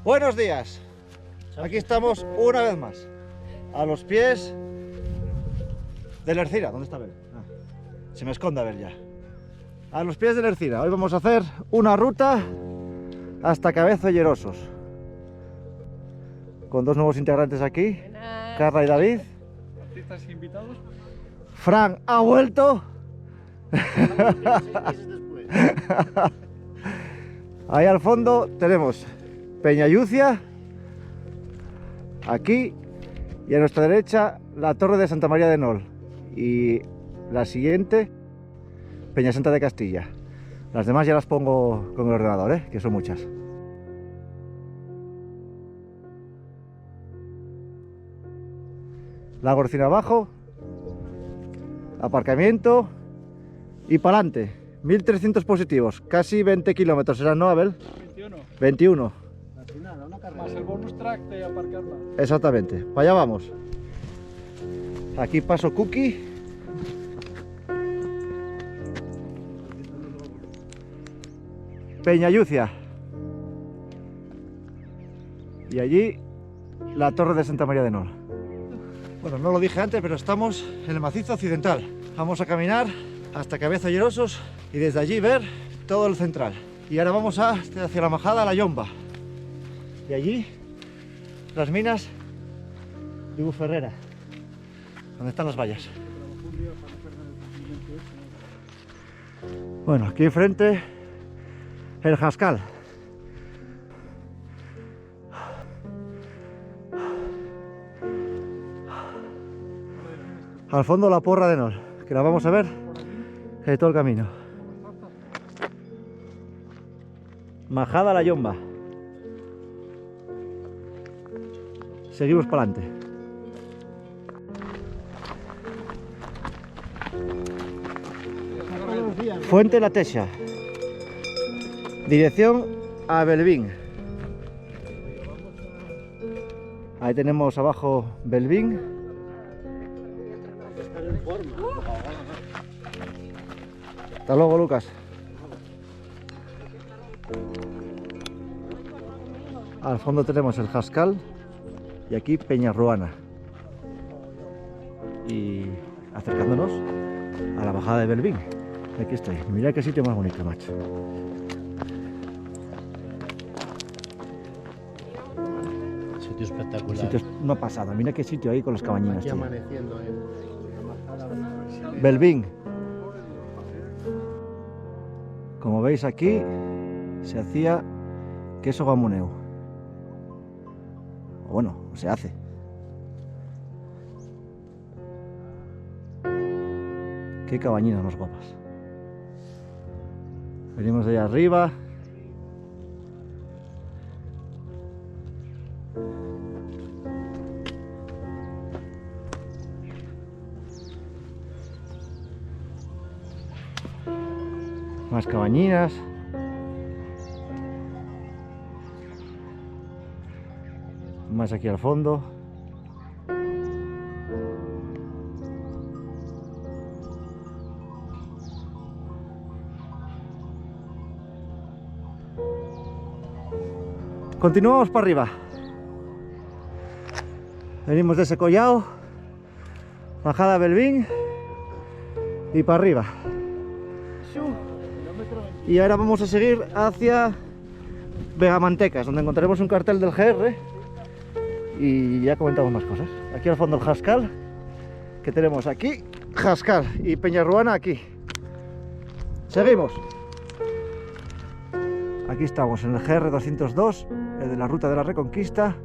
Buenos días. Aquí estamos una vez más, a los pies de la Ercira. ¿Dónde está Abel? Se me esconde Abel ya. A los pies de la Ercira. Hoy vamos a hacer una ruta hasta Cabezo y Erosos, con dos nuevos integrantes aquí, Carla y David. Artistas invitados. Fran ha vuelto. Ahí al fondo tenemos Peñayucia, aquí, y a nuestra derecha la Torre de Santa María de Nol, y la siguiente Peñasanta de Castilla. Las demás ya las pongo con el ordenador, que son muchas. La Gorcina abajo, aparcamiento y para adelante. 1300 positivos, casi 20 kilómetros serán, ¿no, Abel? 21. 21. Más el bonus track de aparcarla. Exactamente, para allá vamos. Aquí paso Cookie. Peñayucia. Y allí la Torre de Santa María de Nol. Bueno, no lo dije antes, pero estamos en el macizo occidental. Vamos a caminar hasta Cabezo y Erosos y desde allí ver todo el central. Y ahora vamos hacia la Majada, la Yomba. Y allí las minas de Buferrera, donde están las vallas. Bueno, aquí enfrente el Jascal. Al fondo la Porra de Nol, que la vamos a ver todo el camino. Majada la Yomba. Seguimos para adelante. Fuente La Texa. Dirección a Belvín. Ahí tenemos abajo Belvín. Hasta luego, Lucas. Al fondo tenemos el Jascal y aquí Peñarruana. Y acercándonos a la bajada de Belvín. Aquí estoy. Mira qué sitio más bonito, macho. Sitio espectacular. Sitio una pasada. Mira qué sitio ahí con las cabañinas. Aquí Tío. amaneciendo Belvín. Como veis aquí se hacía queso gamoneo. O bueno, se hace. Qué cabañinas más guapas. Venimos de allá arriba. Más cabañinas. Más aquí al fondo. Continuamos para arriba. Venimos de ese collao, bajada Belvín y para arriba. Y ahora vamos a seguir hacia Vegamantecas, donde encontraremos un cartel del GR y ya comentamos más cosas. Aquí al fondo el Jascal, que tenemos aquí, Jascal, y Peñarruana aquí. Seguimos. Aquí estamos en el GR 202, el de la ruta de la Reconquista,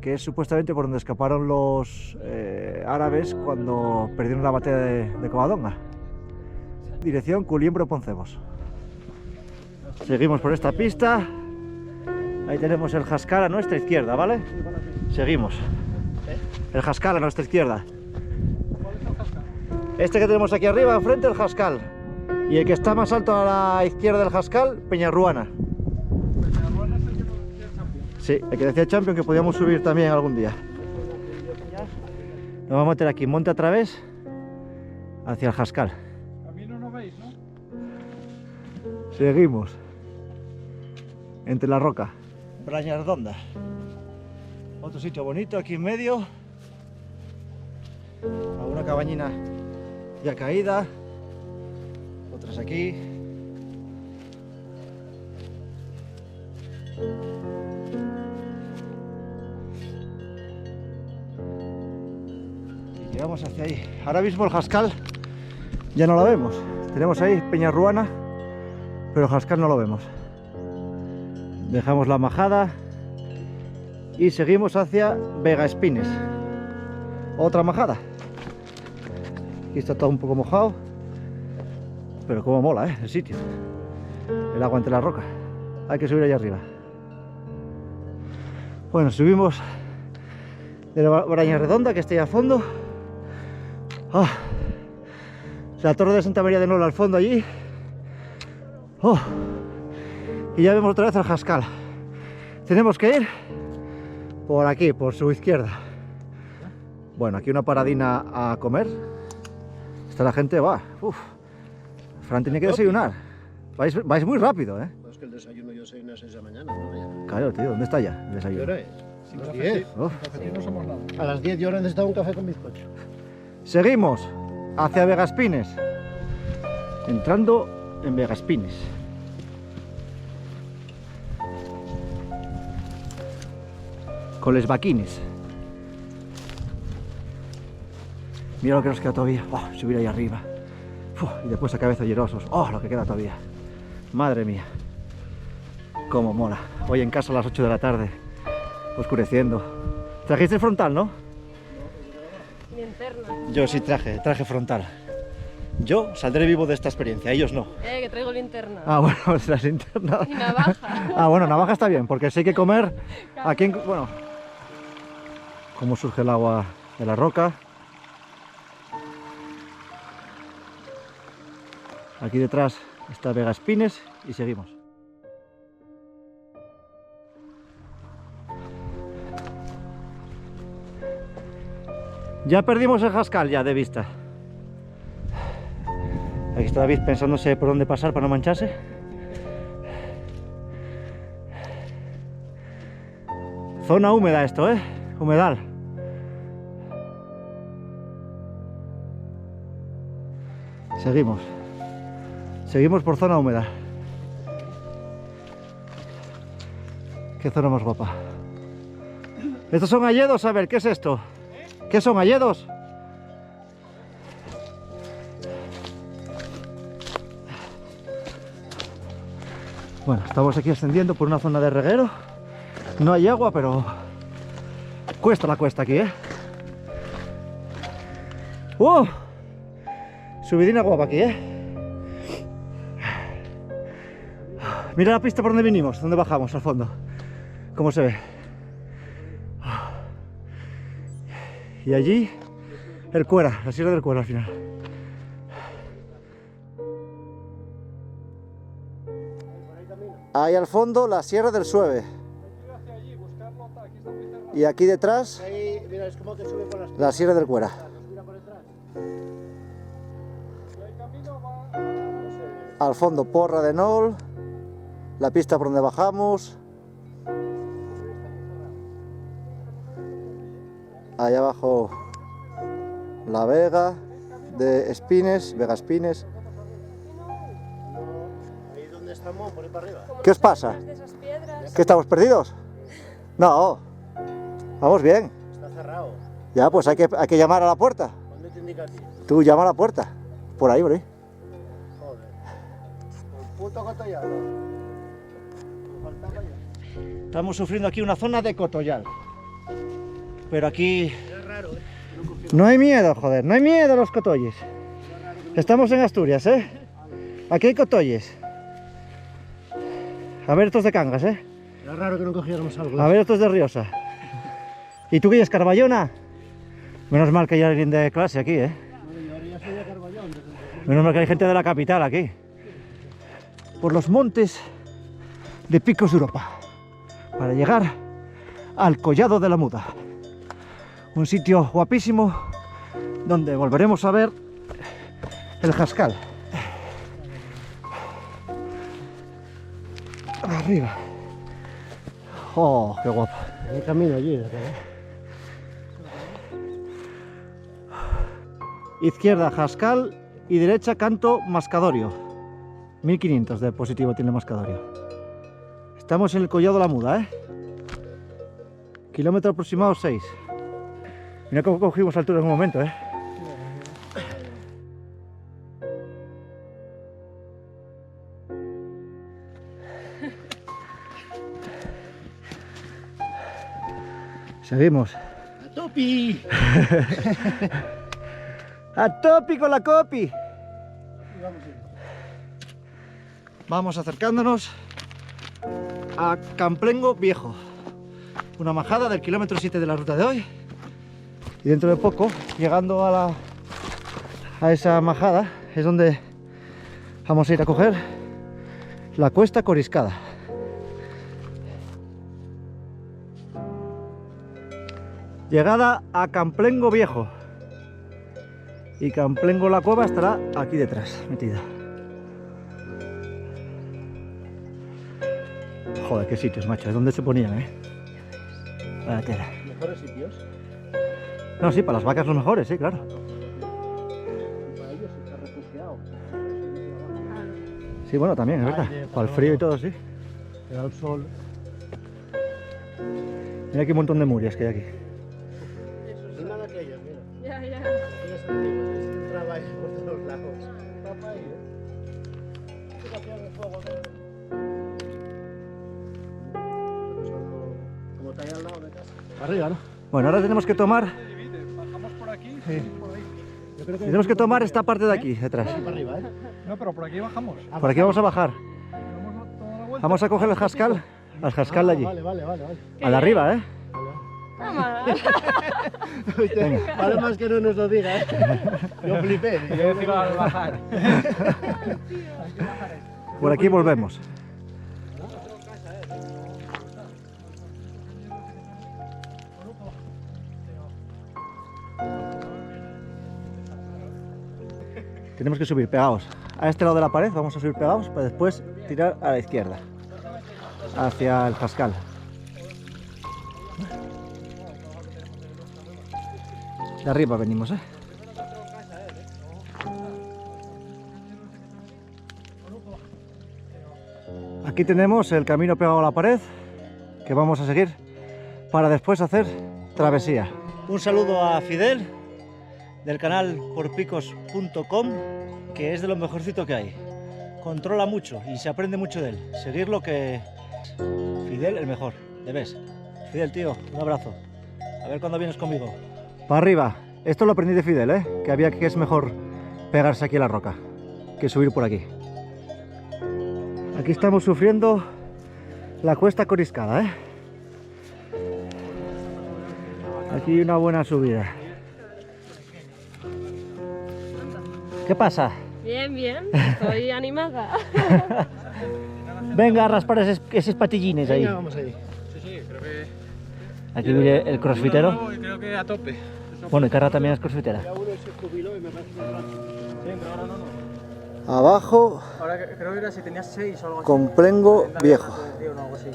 que es supuestamente por donde escaparon los árabes cuando perdieron la batalla de Covadonga. Dirección Culiembro-Poncebos. Seguimos por esta pista. Ahí tenemos el Jascal a nuestra izquierda, ¿vale? Seguimos. El Jascal a nuestra izquierda. Este que tenemos aquí arriba, enfrente, el Jascal. Y el que está más alto a la izquierda del Jascal, Peñarruana. Peñarruana es el que nos decía el Champion. Sí, el que decía Champion que podíamos subir también algún día. Nos vamos a meter aquí, monte a través, hacia el Jascal. Camino no veis, ¿no? Seguimos. Entre la roca. Braña Redonda. Otro sitio bonito aquí en medio. Alguna cabañina ya caída. Otras aquí. Y llegamos hacia ahí. Ahora mismo el Jascal ya no lo vemos. Tenemos ahí Peñarruana, pero el Jascal no lo vemos. Dejamos la majada y seguimos hacia Vegaspines. Otra majada. Aquí está todo un poco mojado, pero como mola, el sitio. El agua entre la roca. Hay que subir allá arriba. Bueno, subimos de la Braña Redonda, que está ahí al fondo. Oh, la torre de Santa María de Nola al fondo allí. Oh, y ya vemos otra vez el Jascal. Tenemos que ir por aquí, por su izquierda. Bueno, aquí una paradina a comer. Está la gente, va. Uf. Fran tiene que desayunar. Vais muy rápido, ¿eh? Es que el desayuno yo soy a las 6 de la mañana. ¿No? Claro, tío, ¿dónde está ya el ¿Qué desayuno? hora es? Sin A las cafetín. 10. Uf. Cafetín no somos nada. A las 10 yo ahora necesitaba un café con bizcocho. Seguimos hacia Vegaspines. Entrando en Vegaspines. Con les vaquines. Mira lo que nos queda todavía. Oh, subir ahí arriba. Uf, y después a Cabeza Llerosos. Oh, lo que queda todavía. Madre mía. Cómo mola. Hoy en casa a las 8 de la tarde. Oscureciendo. ¿Trajiste el frontal, no? Linterna. Yo sí traje frontal. Yo saldré vivo de esta experiencia, ellos no. Que traigo linterna. Ah, bueno, las linternas. Y navaja. Ah, bueno, navaja está bien, porque si hay que comer aquí en... Bueno, cómo surge el agua de la roca. Aquí detrás está Vegaspines y seguimos. Ya perdimos el Jascal ya de vista. Aquí está David pensándose por dónde pasar para no mancharse. Zona húmeda esto, humedal. Seguimos. Seguimos por zona húmeda. Qué zona más guapa. Estos son hayedos, a ver, ¿qué es esto? ¿Qué son hayedos? Bueno, estamos aquí ascendiendo por una zona de reguero. No hay agua, pero cuesta la cuesta aquí, ¡Oh! Subidina guapa aquí, Mira la pista por donde vinimos, donde bajamos al fondo. Cómo se ve. Y allí el Cuera, la Sierra del Cuera al final. Ahí al fondo la Sierra del Sueve. Y aquí detrás Ahí, mira, es como que sube por las la Sierra del Cuera. mira por detrás. Al fondo Porra de Nol, la pista por donde bajamos. Allá abajo la Vega de Espines, Vegaspines. Ahí donde estamos, por ahí para arriba. ¿Qué os pasa? De esas piedras. ¿Que estamos perdidos? No, vamos bien. Está cerrado. Ya, pues hay que llamar a la puerta. ¿Dónde te indica a ti? Tú llama a la puerta. Por ahí, por ahí. Joder. El puto cotollado. Me faltaba ya. Estamos sufriendo aquí una zona de cotollal. Pero aquí Es raro, no hay miedo, joder, no hay miedo a los cotolles. Estamos en Asturias, Aquí hay cotolles. A ver estos de Cangas, Era raro que no cogiéramos algo. A ver estos de Riosa. ¿Y tú que eres Carballona? Menos mal que hay alguien de clase aquí, Yo ahora ya soy de Carballón. Menos mal que hay gente de la capital aquí. Por los montes de Picos de Europa. Para llegar al Collado de la Muda. Un sitio guapísimo donde volveremos a ver el Jascal. Arriba. Oh, qué guapo. Hay camino allí, ¿verdad? Izquierda Jascal y derecha Canto Mascadorio. 1500 de positivo tiene Mascadorio. Estamos en el Collado La Muda, ¿eh? Kilómetro aproximado 6. Mira cómo cogimos altura en un momento, ¿eh? Seguimos. ¡A topi! ¡A topi con la copi! Vamos acercándonos a Camplengo Viejo. Una majada del kilómetro 7 de la ruta de hoy. Y dentro de poco, llegando a esa majada, es donde vamos a ir a coger la Cuesta Coriscada. Llegada a Camplengo Viejo. Y Camplengo la Cueva estará aquí detrás, metida. Joder, qué sitios, macho. ¿Es donde se ponían, Vaya tela. ¿Mejores sitios? No, sí, para las vacas los mejores, sí, claro. Para ellos está refugiado. Sí, bueno, también, es verdad. Aire, Para el frío y todo, sí. Te da el sol. Mira aquí un montón de murias que hay aquí. Es nada que ellos, mira. Ya, ya. Aquellos antiguos que se entraba ahí por todos lados. Papá ahí, Mira que hay fuego dentro. Como está ahí al lado de casa. Arriba, ¿no? Bueno, ahora tenemos que tomar, Bajamos por aquí, Sí. por ahí. Yo creo que tenemos que tomar esta parte de aquí, detrás. aquí para arriba, No, pero por aquí bajamos. Por aquí vamos a bajar. Damos toda la vuelta. Vamos a coger el jascal, al jascal de allí. Vale. A la arriba, ¿eh? Vamos. Venga. Vale más que no nos lo diga, Yo flipé. Yo decía al bajar. Por aquí volvemos. Tenemos que subir pegados a este lado de la pared, vamos a subir pegados para después tirar a la izquierda, hacia el jascal. De arriba venimos, Aquí tenemos el camino pegado a la pared que vamos a seguir para después hacer travesía. Un saludo a Fidel del canal porpicos.com, que es de lo mejorcito que hay. Controla mucho y se aprende mucho de él. Seguirlo, que Fidel el mejor, de ves. Fidel, tío, un abrazo. A ver cuándo vienes conmigo. Para arriba. Esto lo aprendí de Fidel, que es mejor pegarse aquí a la roca que subir por aquí. Aquí estamos sufriendo la Cuesta Coriscada, Aquí una buena subida. ¿Qué pasa? Bien, bien. Estoy animada. Venga a raspar esos patillines ahí. Venga, vamos ahí. Sí, creo que... Aquí viene el crossfitero. No, creo que a tope. Bueno, y Carla también es crossfitera. Ya uno se jubiló y me parece que no. Sí, pero ahora no. Abajo, Ahora creo que era si tenías 6 o algo así. Complengo Viejo. O algo así.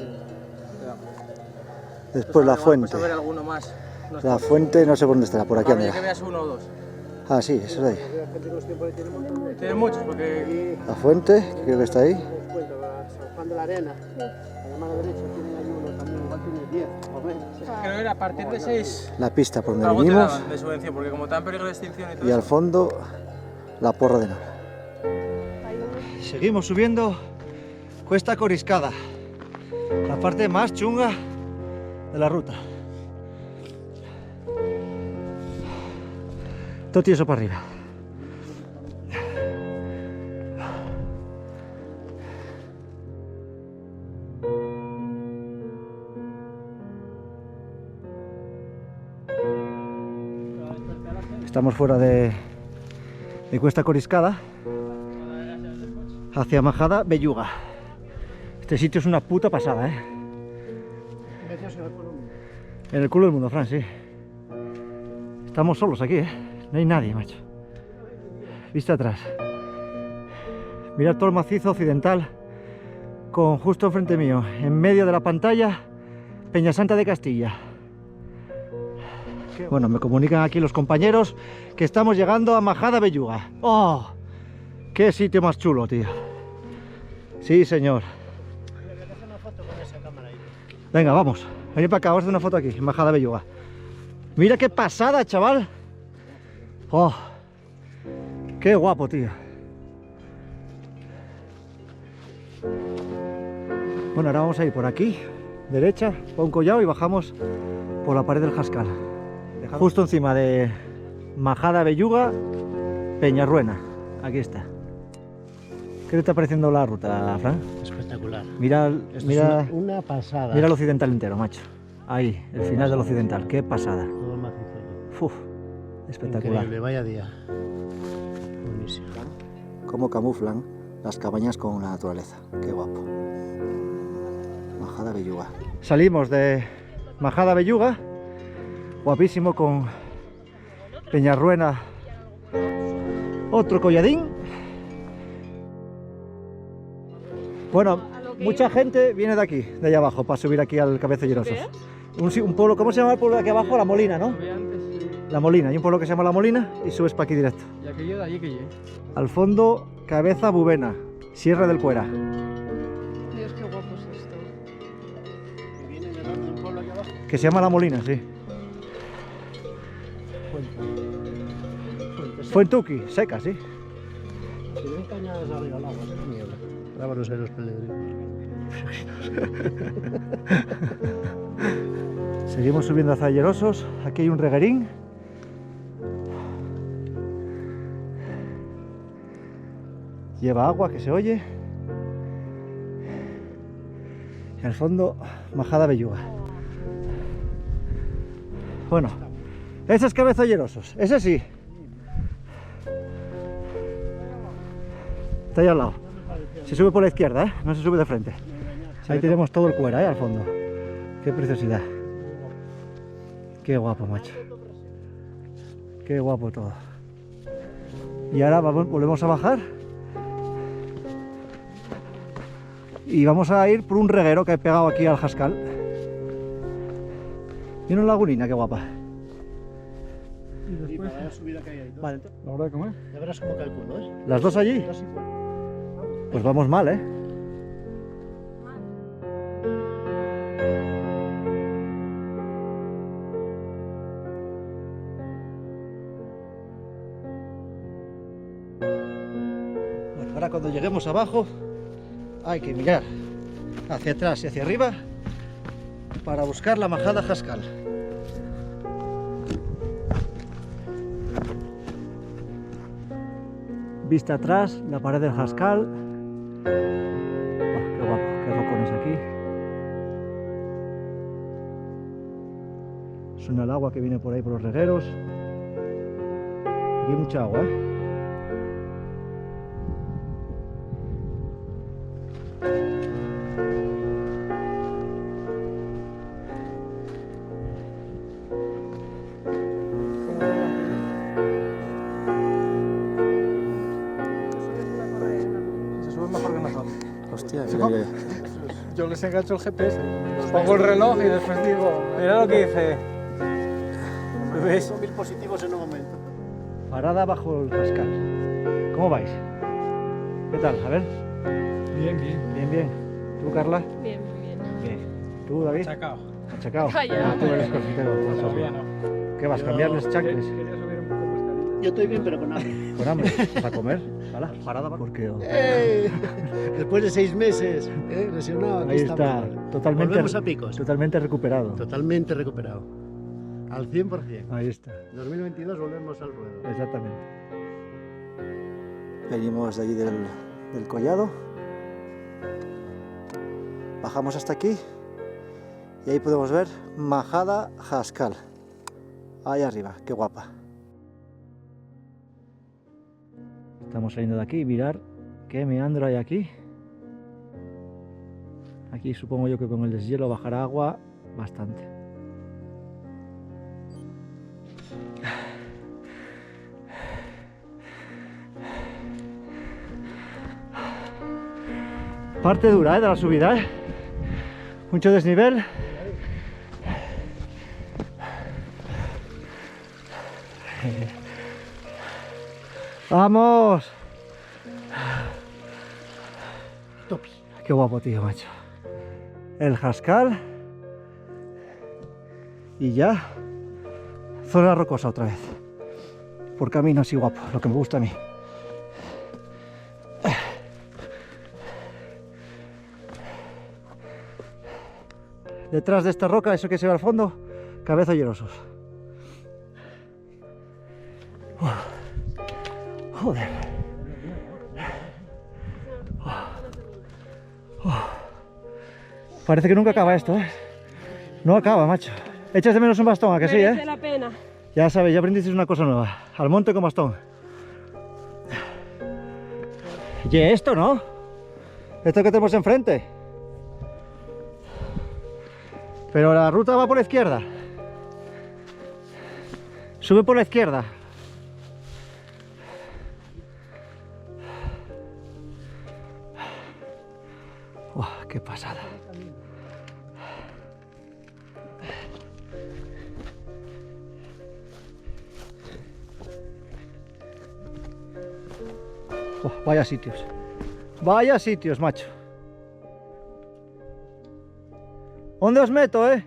Después la fuente. Pues a ver alguno más. La fuente no sé por dónde estará, por aquí Ahora ya que andará. veas 1 o 2. Ah, sí, eso es ahí. La gente con los tiempos tiene un montón de... Tiene muchos porque... La fuente, que creo que está ahí. Les cuento, San Juan de la Arena. A la mano derecha tiene ahí uno también, igual tiene 10 o menos. Creo que era a partir de 6... La pista por donde Algo te venimos. daban de subvención, porque como está en peligro de extinción y todo Y al eso... fondo, la Porra de Nora. Seguimos subiendo Cuesta Coriscada, la parte más chunga de la ruta. Todo tieso para arriba. Estamos fuera de Cuesta Coriscada, hacia Majada Belluga. Este sitio es una puta pasada, En el culo del mundo, Fran, sí. Estamos solos aquí, No hay nadie, macho. Vista atrás. Mirad todo el macizo occidental, con justo enfrente mío, en medio de la pantalla, Peñasanta de Castilla. Bueno, me comunican aquí los compañeros que estamos llegando a Majada Belluga. ¡Oh! ¡Qué sitio más chulo, tío! Sí, señor. Voy a hacer una foto con esa cámara ahí. Venga, vamos. Vení para acá, vamos a hacer una foto aquí, en Majada Belluga. Mira qué pasada, chaval. ¡Oh! ¡Qué guapo, tío! Bueno, ahora vamos a ir por aquí, derecha, por un collado y bajamos por la pared del Jascal. Justo encima de Majada Belluga, Peñarruena. Aquí está. ¿Qué te está pareciendo la ruta, Fran? Espectacular. Mira, Esto mira, es una pasada. mira el occidental entero, macho. Ahí, el final del occidental. Qué pasada. Todo macizo. Uf, espectacular. Increíble, vaya día. Buenísimo. Cómo camuflan las cabañas con la naturaleza. Qué guapo. Majada Belluga. Salimos de Majada Belluga, guapísimo, con Peñarruena, otro colladín. Bueno, mucha gente viene de aquí, de allá abajo, para subir aquí al Cabeza Llerosos. Un pueblo, ¿cómo se llama el pueblo de aquí abajo? La Molina, ¿no? Había antes, sí. La Molina, hay un pueblo que se llama La Molina y subes para aquí directo. Y aquello de allí que llegué. Al fondo, Cabeza Bubena, Sierra del Cuera. Dios, qué guapo es esto. ¿Y viene de dónde, un pueblo aquí abajo? Que se llama La Molina, sí. Fuentuqui, seca, sí. Si ven cañadas arriba al agua, es mierda. Rábanos en los peregrinos. Seguimos subiendo hacia Llerosos. Aquí hay un reguerín. Lleva agua que se oye. Y al fondo, Majada Belluga. Bueno, ese es Cabeza Llerosos, ese sí. Está ahí al lado. Se sube por la izquierda, ¿eh? No se sube de frente. Ahí tenemos todo el Cuera, ¿eh? Al fondo. Qué preciosidad. Qué guapo, macho. Qué guapo todo. Y ahora volvemos a bajar. Y vamos a ir por un reguero que he pegado aquí al Jascal. Y una lagunina, qué guapa. Y después la subida que hay ahí. Vale. ¿La hora de comer? Ya verás cómo calculo, ¿eh? ¿Las dos allí? Dos igual. Pues vamos mal, ¿eh? Bueno, ahora cuando lleguemos abajo hay que mirar hacia atrás y hacia arriba para buscar la Majada Jascal. Vista atrás, la pared del Jascal. Qué guapo, qué rocones aquí. Suena el agua que viene por ahí por los regueros. Aquí hay mucha agua, ¿eh? Se sube mejor que nosotros. Hostia, Yo les engancho el GPS, pongo el reloj y después digo, mira lo que dice. ¿Ves? Son 1000 positivos en un momento. Parada bajo el Jascal. ¿Cómo vais? ¿Qué tal? A ver. Bien, bien. Bien, bien. ¿Tú, Carla? Bien, muy bien. Bien. ¿Tú, David? Chacao. ¿Achacao? Calla. Ah, tú eres cortitero. Todavía no. ¿Qué vas? ¿Cambiarles chacles? Quería subir un poco más Yo estoy bien, pero con hambre. ¿Con hambre? ¿Vas a comer? Hala, parada porque... ¡Ey! Después de 6 meses, lesionado, aquí Ahí estamos. está, totalmente, Volvemos a picos. totalmente recuperado. Totalmente recuperado. Al 100%. Ahí está, 2022 volvemos al ruedo. exactamente. Venimos de allí del collado. Bajamos hasta aquí. Y ahí podemos ver Majada Jascal. Ahí arriba, qué guapa. Estamos saliendo de aquí y mirar qué meandro hay aquí. Aquí supongo yo que con el deshielo bajará agua bastante. Parte dura, de la subida, mucho desnivel ¡Vamos! Topi. Qué guapo, tío, macho. El Jascal. Y ya. Zona rocosa otra vez. Por camino así guapo, lo que me gusta a mí. Detrás de esta roca, eso que se ve al fondo, Cabezo Hierosos. Joder. Parece que nunca acaba esto, ¿eh? No acaba, macho. Echas de menos un bastón, ¿a que sí, Merece eh? la pena. Ya sabéis, ya aprendisteis una cosa nueva. Al monte con bastón. Y esto, ¿no? Esto que tenemos enfrente. Pero la ruta va por la izquierda. Sube por la izquierda. ¡Uah, qué pasada! ¡Uah, vaya sitios! ¡Vaya sitios, macho! ¿Dónde os meto, eh?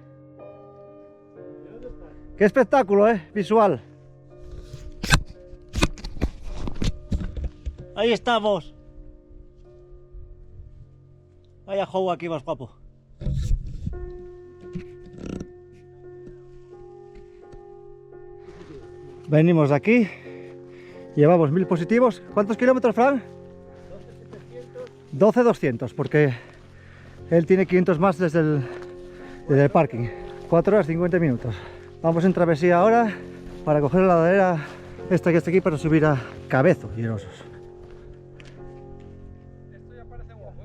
¡Qué espectáculo, visual! Ahí estamos. Vaya juego aquí más guapo. Venimos de aquí. Llevamos 1000 positivos. ¿Cuántos kilómetros, Fran? 12.200, porque él tiene 500 más desde el parking. 4 horas 50 minutos. Vamos en travesía ahora para coger la ladera esta que está aquí para subir a Cabezo Hierosos. Esto ya parece guapo,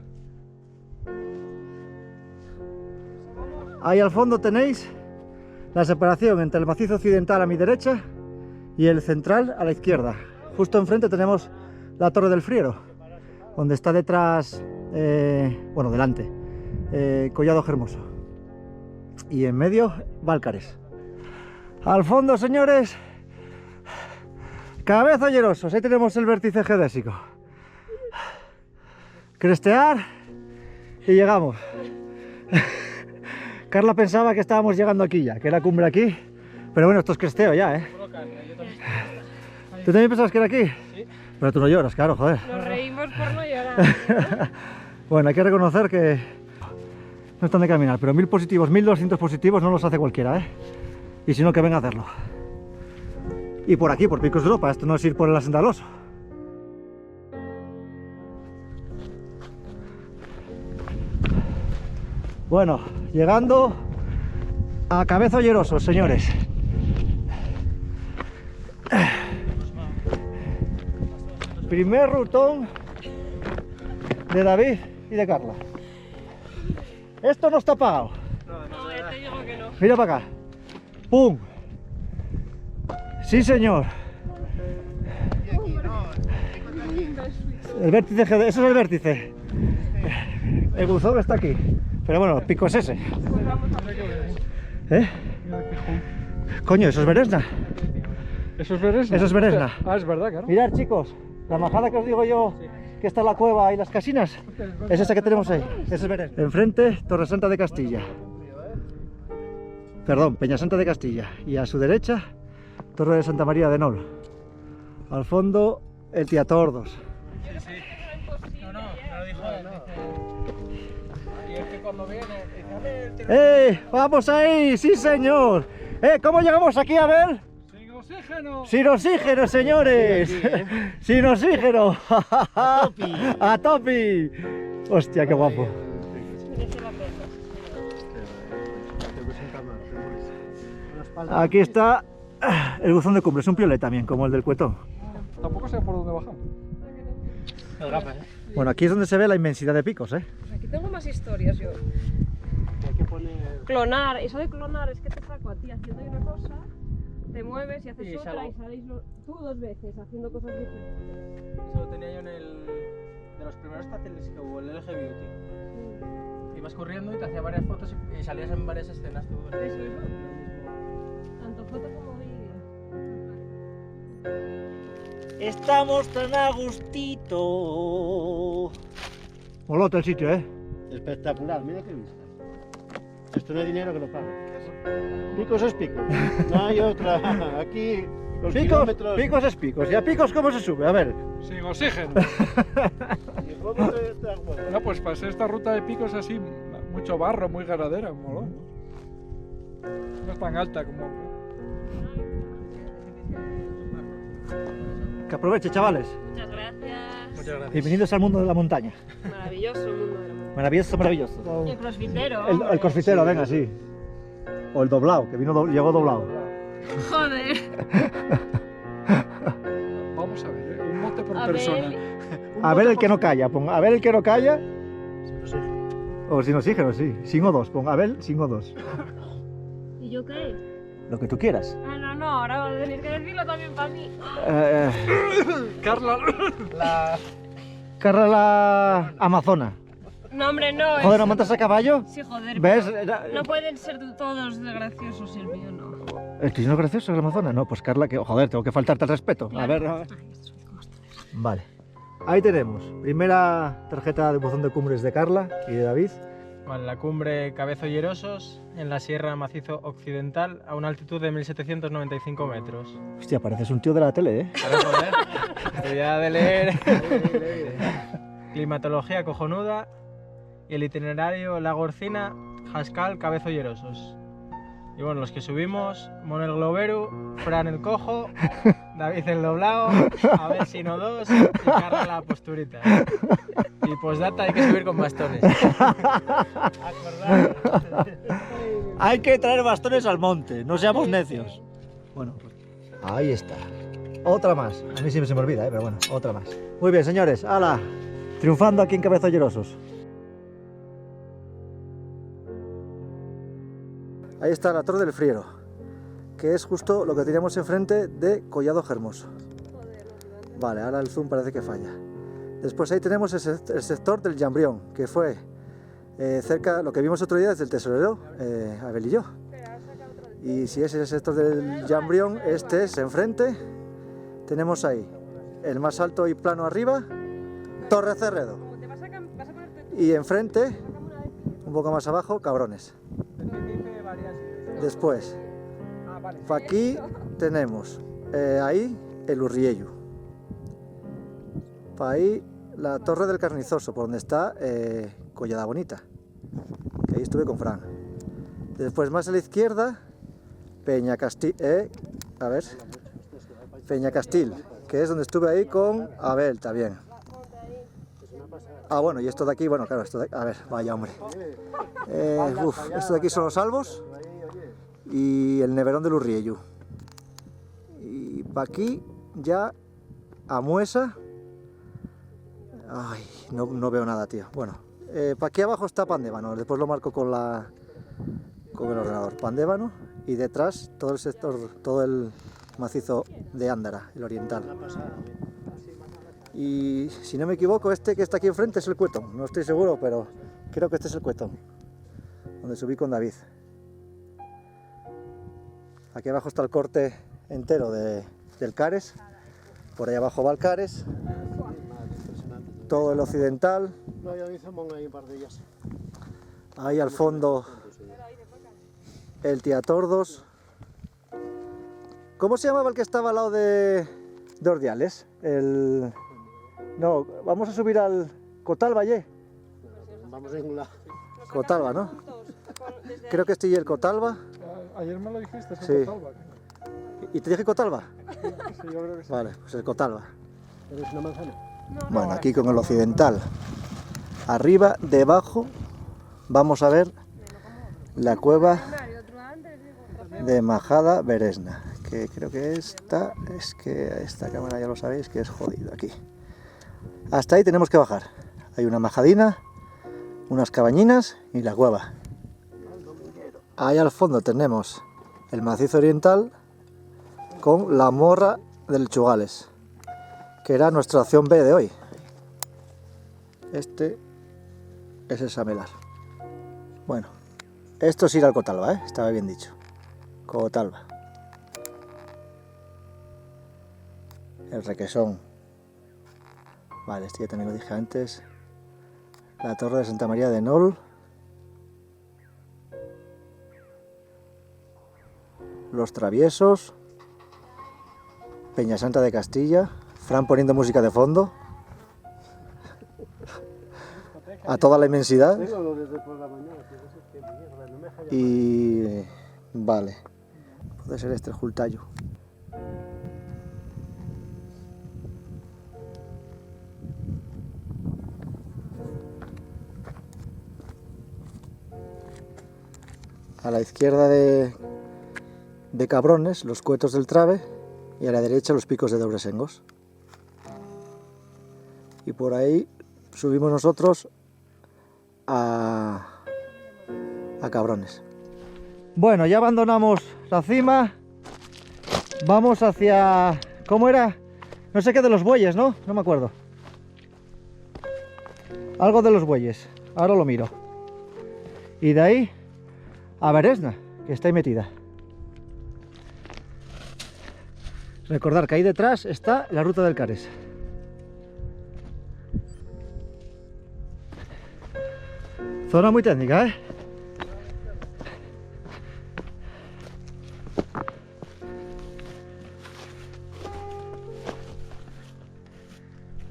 Ahí al fondo tenéis la separación entre el macizo occidental a mi derecha y el central a la izquierda. Justo enfrente tenemos la Torre del Friero, donde está detrás, bueno, delante, Collado Hermoso. Y en medio, Bálcares. Al fondo, señores, Cabezo Hierosos. Ahí tenemos el vértice geodésico. Crestear y llegamos. Carla pensaba que estábamos llegando aquí ya, que era cumbre aquí. Pero bueno, esto es cresteo ya, ¿eh? ¿Tú también pensabas que era aquí? Sí. Pero tú no lloras, claro, joder. Nos reímos por no llorar. Bueno, hay que reconocer que no están de caminar, pero 1000 positivos, 1200 positivos no los hace cualquiera, ¿eh? Y si no, que venga a hacerlo. Y por aquí, por Picos de Europa, esto no es ir por el Senda del Oso. Bueno, llegando a Cabezo Hierosos, señores. Primer rutón de David y de Carla. Esto no está pagado. No, ya te digo que no. Mira para acá. ¡Pum! Sí, señor. El vértice, eso es el vértice. El buzón está aquí. Pero bueno, el pico es ese. ¿Eh? Coño, eso es Beresna. ¿Eso es Beresna? Eso es Beresna. Ah, es verdad, claro. Mirad, chicos, la majada que os digo yo, que está la cueva y las casinas, es esa que tenemos ahí. Ese es Beresna. Enfrente, Torre Santa de Castilla. Perdón, Peña Santa de Castilla. Y a su derecha, Torre de Santa María de Nol. Al fondo, el Tiatordos. No, lo dijo él. Y es que cuando viene, dice, a ver, ¡Vamos ahí! ¡Sí, señor! ¿Cómo llegamos aquí, Abel? sin oxígeno. ¡Sin oxígeno, señores! ¡Sin oxígeno! ¡A topi! ¡A topi! ¡Hostia, qué guapo! Merece la pena. Aquí está el buzón de cumbre. Es un piolet también, como el del Cuetón. Tampoco sé por dónde bajamos. Bueno, aquí es donde se ve la inmensidad de picos, ¿eh? Pues aquí tengo más historias yo. Hay que poner... Clonar, eso de clonar es que te saco a ti haciendo una cosa, te mueves y haces Y otra salgo. y sales tú 2 veces haciendo cosas diferentes. Eso lo tenía yo en el... de los primeros papeles que hubo, el LG Beauty. Ibas corriendo y te hacía varias fotos y salías en varias escenas tú. Eso, tanto foto como vídeo. Estamos tan a gustito. Molote el sitio, ¿eh? Espectacular, mira qué vista. Esto no hay dinero que lo pague. Picos es picos. No hay otra. Aquí los Picos, kilómetros. picos es picos. ¿Y a picos cómo se sube? A ver. Sin oxígeno. Y luego te das vuelta. No, pues pasé esta ruta de picos así, mucho barro, muy ganadera, molón. No es tan alta como... Que aproveche, chavales. Muchas gracias. Muchas gracias. Bienvenidos al mundo de la montaña. Maravilloso el mundo de la montaña. Maravilloso, maravilloso. Y el crossfitero. El hombre. crossfitero, venga, sí. O el doblado, que llegó doblado. Joder. Vamos a ver, un mote por Abel. persona. A ver el que no calla, ponga. A ver el que no calla. O sin oxígeno, sí. Sin O2, ponga Abel sin O2. ¿Y yo qué? Lo que tú quieras. Ah, no, ahora vas a tener que decirlo también para mí. Carla. Carla la Amazona. No, hombre, no. Joder, ¿no montas a caballo? Sí, joder. ¿Ves? No pueden ser todos de graciosos, el mío no. ¿El tuyo no es gracioso, la Amazona? No, pues Carla, que joder, tengo que faltarte al respeto. A ver. Ay, esto es como esto. Vale. Ahí tenemos. Primera tarjeta de buzón de cumbres de Carla y de David. Vale, la cumbre Cabezo Llerosos, en la Sierra Macizo Occidental, a una altitud de 1795 metros. Hostia, pareces un tío de la tele, ¿eh? Para poder estudiar de leer. Climatología cojonuda. Y el itinerario Lago Orcina, Jascal, Cabezo Llerosos. Y bueno, los que subimos, Mon el Globeru, Fran el Cojo, David el Doblao, Abel Sino 2 y Carla la Posturita. Y postdata, hay que subir con bastones. Hay que traer bastones al monte, no seamos necios. Bueno, ahí está. Otra más. A mí siempre se me olvida, pero bueno, otra más. Muy bien, señores. ¡Hala! Triunfando aquí en Cabezo Llerosos. Ahí está la Torre del Friero, que es justo lo que teníamos enfrente de Collado Hermoso. Vale, ahora el zoom parece que falla. Después ahí tenemos el sector del Jambrión, que fue cerca, lo que vimos otro día desde el tesorero, Abel y yo. Y si ese es el sector del Jambrión, este es enfrente. Tenemos ahí el más alto y plano arriba, Torre Cerredo. Y enfrente, un poco más abajo, Cabrones. Después, aquí tenemos ahí el Urriello. Para ahí la Torre del Carnizoso, por donde está Collada Bonita, que ahí estuve con Fran. Después más a la izquierda, Peña Castil, Peña Castil, que es donde estuve ahí con Abel también. Ah, bueno, y esto de aquí, bueno, claro, esto de aquí, a ver, vaya hombre. Esto de aquí son los Albos y el Neverón del Urriello. Y para aquí ya a Muesa. Ay, no veo nada, tío. Bueno, para aquí abajo está Pandébano, después lo marco con el ordenador. Pandébano y detrás todo el sector, todo el macizo de Ándara, el oriental. Y si no me equivoco, este que está aquí enfrente es el Cuetón. No estoy seguro, pero creo que este es el Cuetón, donde subí con David. Aquí abajo está el corte entero del Cares. Por ahí abajo va el Cares. Todo el occidental. No, yo hice Mon ahí un par de ellas. Ahí al fondo el Tiatordos. ¿Cómo se llamaba el que estaba al lado de Ordiales? No, vamos a subir al Cotalba, ¿ye? Vamos en la... Cotalba, ¿no? Creo que estoy y el Cotalba. Ayer me lo dijiste, es un Sí. Cotalba. ¿Y te dije Cotalba? Sí, yo creo que sí. Vale, pues el Cotalba. ¿Eres una manzana? Bueno, aquí con el occidental. Arriba, debajo, vamos a ver la cueva de Majada Beresna. Que creo que es que esta cámara ya lo sabéis que es jodido aquí. Hasta ahí tenemos que bajar. Hay una majadina, unas cabañinas y la cueva. Ahí al fondo tenemos el macizo oriental con la morra del Chugales, que era nuestra opción B de hoy. Este es el Samelar. Bueno, esto es ir al Cotalba, estaba bien dicho. Cotalba. El Requesón. Vale, este ya también lo dije antes. La Torre de Santa María de Nol. Los Traviesos. Peñasanta de Castilla. Fran poniendo música de fondo. A toda la inmensidad. Tengo desde por la mañana, que no sé qué mierda, no me deja llamar. Y... vale. Puede ser este el Jultayo. A la izquierda de Cabrones, los Cuetos del Trave, y a la derecha los Picos de Dobresengos. Y por ahí subimos nosotros a Cabrones. Bueno, ya abandonamos la cima, vamos hacia... ¿cómo era? No sé qué de los bueyes, ¿no? No me acuerdo. Algo de los bueyes, ahora lo miro. Y de ahí a Beresna, que está ahí metida. Recordar que ahí detrás está la ruta del Cares. Zona muy técnica, ¿eh?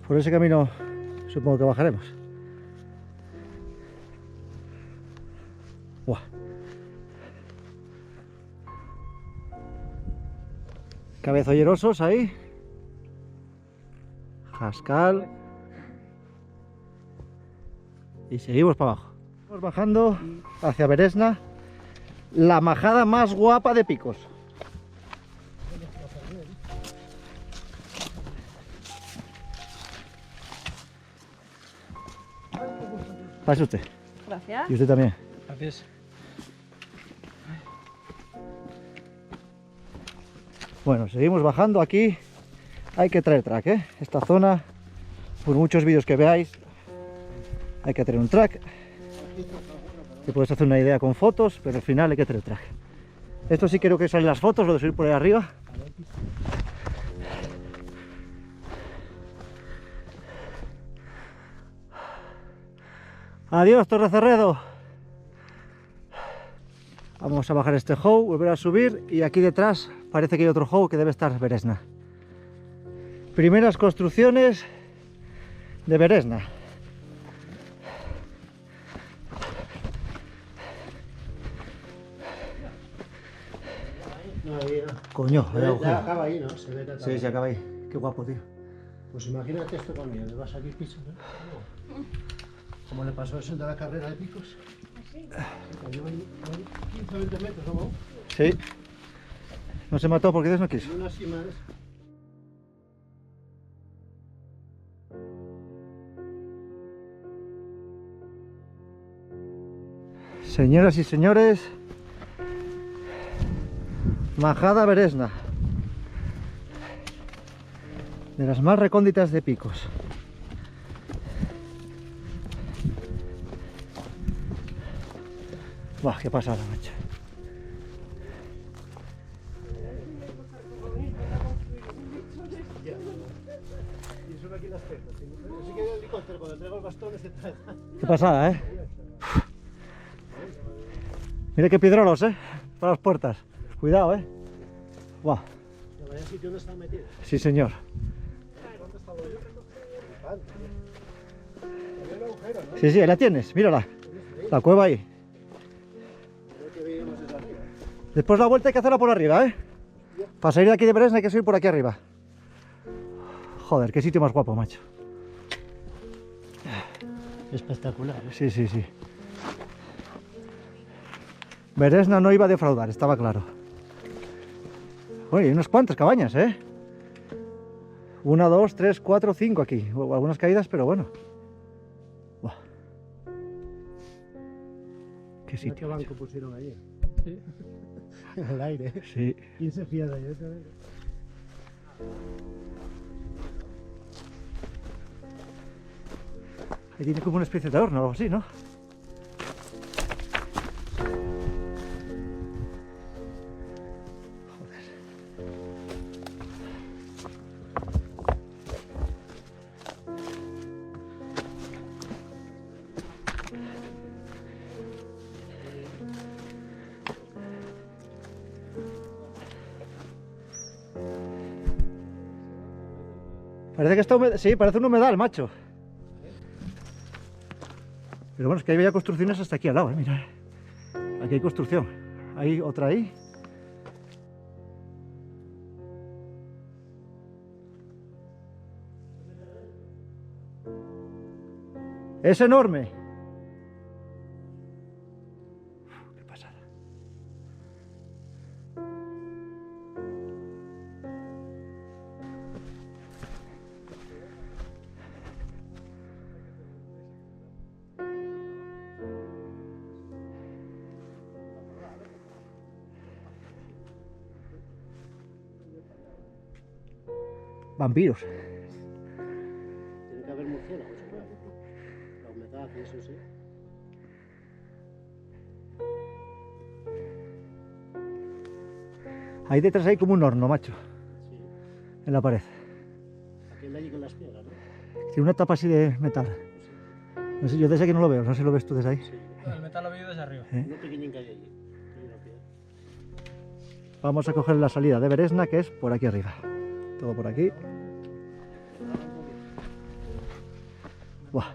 Por ese camino supongo que bajaremos. Buah. Cabezollerosos ahí. Jascal. Y seguimos para abajo. Vamos bajando hacia Beresna, la majada más guapa de picos. Pase usted. Gracias. Y usted también. Gracias. Bueno, seguimos bajando aquí. Hay que traer track, ¿eh? Esta zona, por muchos vídeos que veáis, hay que tener un track. Te puedes hacer una idea con fotos, pero al final hay que tener track. Esto sí creo que salen las fotos, lo de subir por ahí arriba. Adiós, Torre Cerredo. Vamos a bajar este how, volver a subir, y aquí detrás parece que hay otro how que debe estar Beresna. Primeras construcciones de Beresna. No, ahí no. Coño, hay Ya agujero. acaba ahí, ¿no? Se ve que acaba. Sí, se acaba ahí. Qué guapo, tío. Pues imagínate esto conmigo, le vas aquí piso, ¿no? ¿Cómo le pasó eso de la carrera de picos? Se cayó ahí 15 o 20 metros, ¿no? Sí. No se mató porque Dios no quiso. En una cima de esa. Señoras y señores, Majada Beresna, de las más recónditas de picos. Buah, qué pasada, macho. Y eso aquí las tetas. Así que el helicóptero, cuando traigo el bastón, se trae. Qué pasada, ¿eh? Mira qué piedrolos, ¿eh? Para las puertas. Cuidado, ¿eh? Buah. Vaya sitio donde están metidos. Sí, señor. Sí, sí, ahí la tienes, mírala. La cueva ahí. Creo que veíamos desde arriba. Después la vuelta hay que hacerla por arriba, ¿eh? Para salir de aquí de Beresna hay que subir por aquí arriba. Joder, qué sitio más guapo, macho. Espectacular. Sí, sí, sí. Beresna no iba a defraudar, estaba claro. Oye, hay unas cuantas cabañas, ¿eh? 1, 2, 3, 4, 5 aquí. Algunas caídas, pero bueno. Buah. Qué ¿Qué sitio. banco pusieron allí? Sí. En el aire. Sí. ¿Quién se fía de ellos? Ahí tiene como una especie de horno o algo así, ¿no? Joder. Parece que está sí, parece un humedal, macho. Pero bueno, es que hay ya construcciones hasta aquí al lado, mira. Aquí hay construcción. Hay otra ahí. Es enorme. Uf, qué pasada. Vampiros. Tiene que haber murciélagos, claro. La humedad y eso sí. Ahí detrás hay como un horno, macho, Sí. en la pared. Aquel de allí con las piedras, ¿no? Tiene una tapa así de metal. No sé, yo desde aquí no lo veo, no sé si lo ves tú desde ahí. Sí. El metal lo veo desde arriba. Uno pequeñín que hay allí. Hay una piedra. Vamos a coger la salida de Beresna, que es por aquí arriba. Todo por aquí. Buah.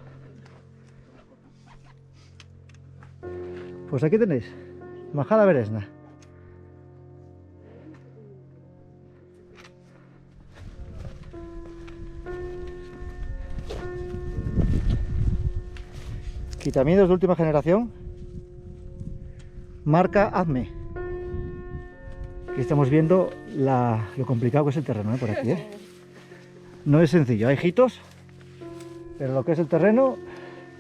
Pues aquí tenéis, Majada Beresna. Quitamientos de última generación. Marca Acme. Aquí estamos viendo lo complicado que es el terreno, por aquí, ¿eh? No es sencillo, hay hitos, pero lo que es el terreno,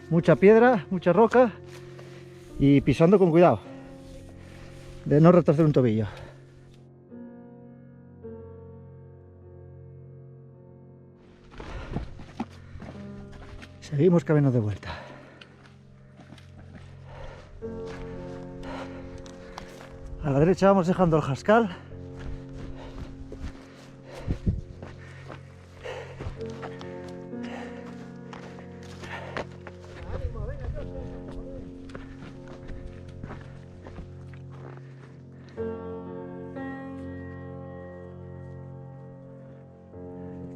mucha piedra, mucha roca y pisando con cuidado de no retorcer un tobillo. Seguimos camino de vuelta. A la derecha vamos dejando el Jascal.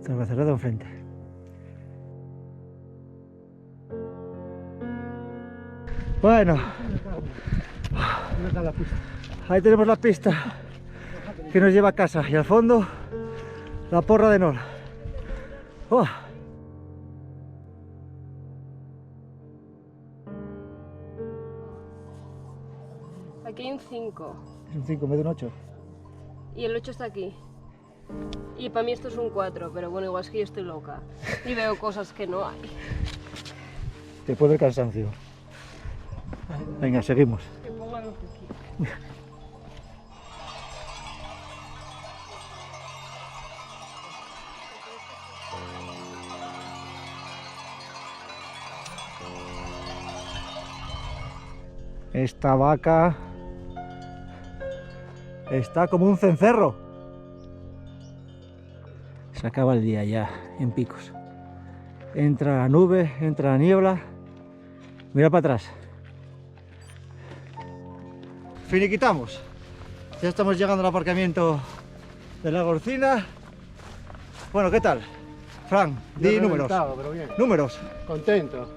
Cervecería enfrente. Bueno, ahí tenemos la pista que nos lleva a casa y al fondo la porra de Nor. ¡Oh! Aquí hay un 5 Es un 5 en vez de un 8. y el 8 está aquí. Y para mí esto es un 4, pero bueno, igual es que yo estoy loca y veo cosas que no hay. Después del cansancio. Venga, seguimos. Que pongan lo que quieran. Esta vaca está como un cencerro. Se acaba el día ya en Picos. Entra la nube, entra la niebla. Mira para atrás. Finiquitamos. Ya estamos llegando al aparcamiento de la Gorcina. Bueno, ¿qué tal? Fran, di Yo números. reventado, pero bien. Números. Contento.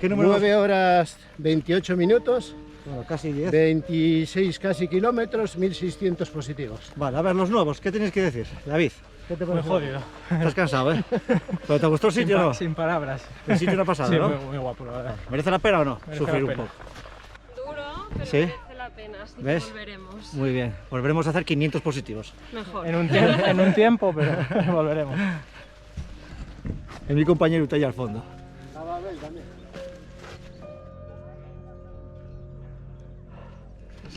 ¿Qué números? 9 horas 28 minutos, Bueno, casi 10. 26 casi kilómetros, 1600 positivos. Vale, a ver, los nuevos, ¿qué tenéis que decir? David, ¿qué te Muy parece? jodido. Estás cansado, ¿eh? ¿Pero te gustó el sitio o no? Sin palabras. El sitio no ha pasado, Sí, ¿no? muy guapo, la verdad. ¿Merece la pena o no? Merece Sufrir la un pena. poco. Duro, pero ¿Sí? merece la pena, así que ¿Ves? volveremos. Muy bien, volveremos a hacer 500 positivos. Mejor. En un tiempo, pero volveremos. En mi compañero está allá al fondo.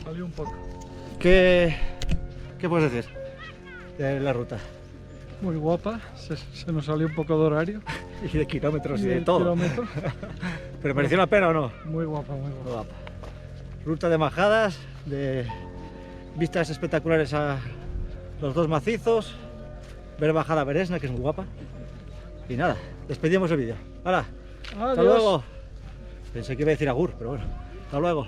Salió un poco. ¿Qué puedes decir de la ruta? Muy guapa, se nos salió un poco de horario. Y de kilómetros y Y de el todo. kilómetro. ¿Pero mereció la pena o no? Muy guapa, muy guapa. Guapa. Ruta de majadas, de vistas espectaculares a los dos macizos, ver bajada Beresna, que es muy guapa. Y nada, despedimos el vídeo. ¡Hala! ¡Hasta Adiós. luego! Pensé que iba a decir agur, pero bueno. ¡Hasta luego!